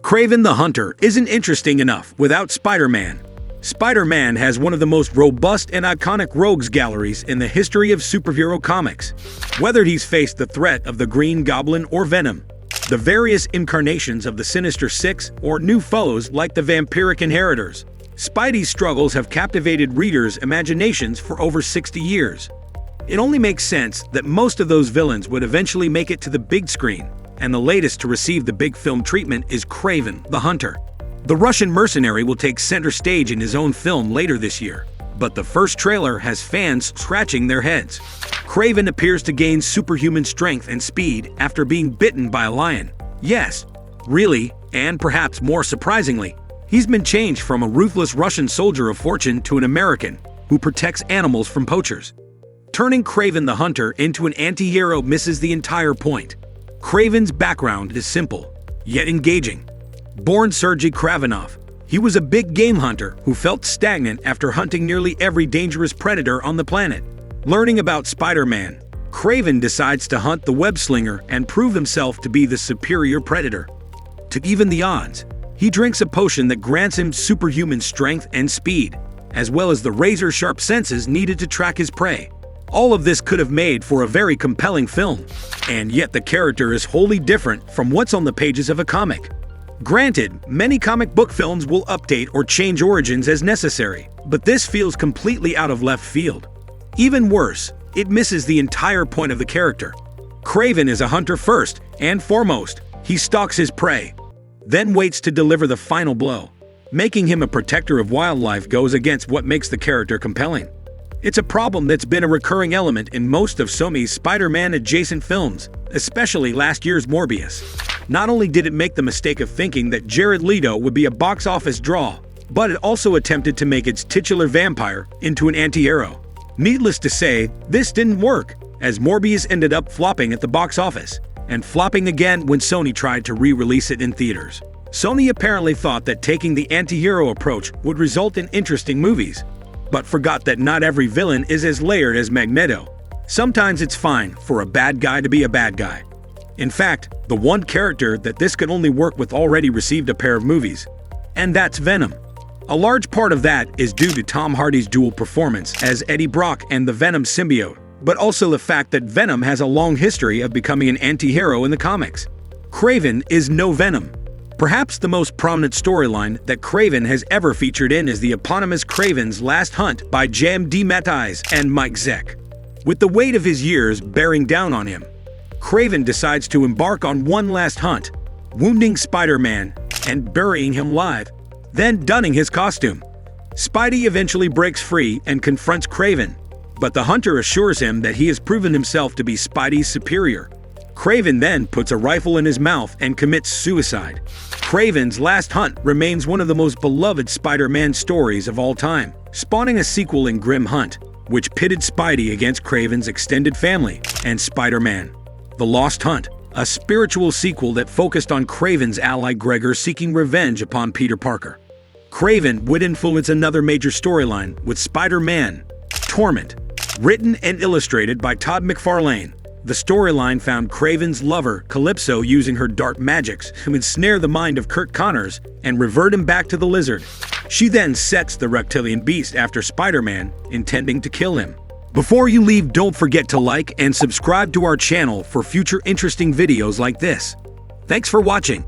Kraven the Hunter isn't interesting enough without Spider-Man. Spider-Man has one of the most robust and iconic rogues galleries in the history of superhero comics. Whether he's faced the threat of the Green Goblin or Venom, the various incarnations of the Sinister Six, or new foes like the vampiric inheritors, Spidey's struggles have captivated readers' imaginations for over 60 years. It only makes sense that most of those villains would eventually make it to the big screen, and the latest to receive the big film treatment is Kraven the Hunter. The Russian mercenary will take center stage in his own film later this year, but the first trailer has fans scratching their heads. Kraven appears to gain superhuman strength and speed after being bitten by a lion. Yes, really, and perhaps more surprisingly, he's been changed from a ruthless Russian soldier of fortune to an American who protects animals from poachers. Turning Kraven the Hunter into an anti-hero misses the entire point. Kraven's background is simple, yet engaging. Born Sergei Kravinoff, he was a big game hunter who felt stagnant after hunting nearly every dangerous predator on the planet. Learning about Spider-Man, Kraven decides to hunt the web-slinger and prove himself to be the superior predator. To even the odds, he drinks a potion that grants him superhuman strength and speed, as well as the razor-sharp senses needed to track his prey. All of this could have made for a very compelling film, and yet the character is wholly different from what's on the pages of a comic. Granted, many comic book films will update or change origins as necessary, but this feels completely out of left field. Even worse, it misses the entire point of the character. Kraven is a hunter first and foremost. He stalks his prey, then waits to deliver the final blow. Making him a protector of wildlife goes against what makes the character compelling. It's a problem that's been a recurring element in most of Sony's Spider-Man adjacent films, especially last year's Morbius. Not only did it make the mistake of thinking that Jared Leto would be a box office draw, but it also attempted to make its titular vampire into an anti-hero. Needless to say, this didn't work, as Morbius ended up flopping at the box office, and flopping again when Sony tried to re-release it in theaters. Sony apparently thought that taking the anti-hero approach would result in interesting movies, but forgot that not every villain is as layered as Magneto. Sometimes it's fine for a bad guy to be a bad guy. In fact, the one character that this could only work with already received a pair of movies, and that's Venom. A large part of that is due to Tom Hardy's dual performance as Eddie Brock and the Venom symbiote, but also the fact that Venom has a long history of becoming an anti-hero in the comics. Kraven is no Venom. Perhaps the most prominent storyline that Kraven has ever featured in is the eponymous Kraven's Last Hunt by J.M. DeMatteis and Mike Zeck. With the weight of his years bearing down on him, Kraven decides to embark on one last hunt, wounding Spider-Man and burying him alive, then donning his costume. Spidey eventually breaks free and confronts Kraven, but the hunter assures him that he has proven himself to be Spidey's superior. Kraven then puts a rifle in his mouth and commits suicide. Kraven's Last Hunt remains one of the most beloved Spider-Man stories of all time, spawning a sequel in Grim Hunt, which pitted Spidey against Kraven's extended family and Spider-Man. The Lost Hunt, a spiritual sequel that focused on Kraven's ally Gregor seeking revenge upon Peter Parker. Kraven would influence another major storyline with Spider-Man: Torment. Written and illustrated by Todd McFarlane, the storyline found Kraven's lover, Calypso, using her dark magics to ensnare the mind of Kurt Connors and revert him back to the Lizard. She then sets the reptilian beast after Spider-Man, intending to kill him. Before you leave, don't forget to like and subscribe to our channel for future interesting videos like this. Thanks for watching.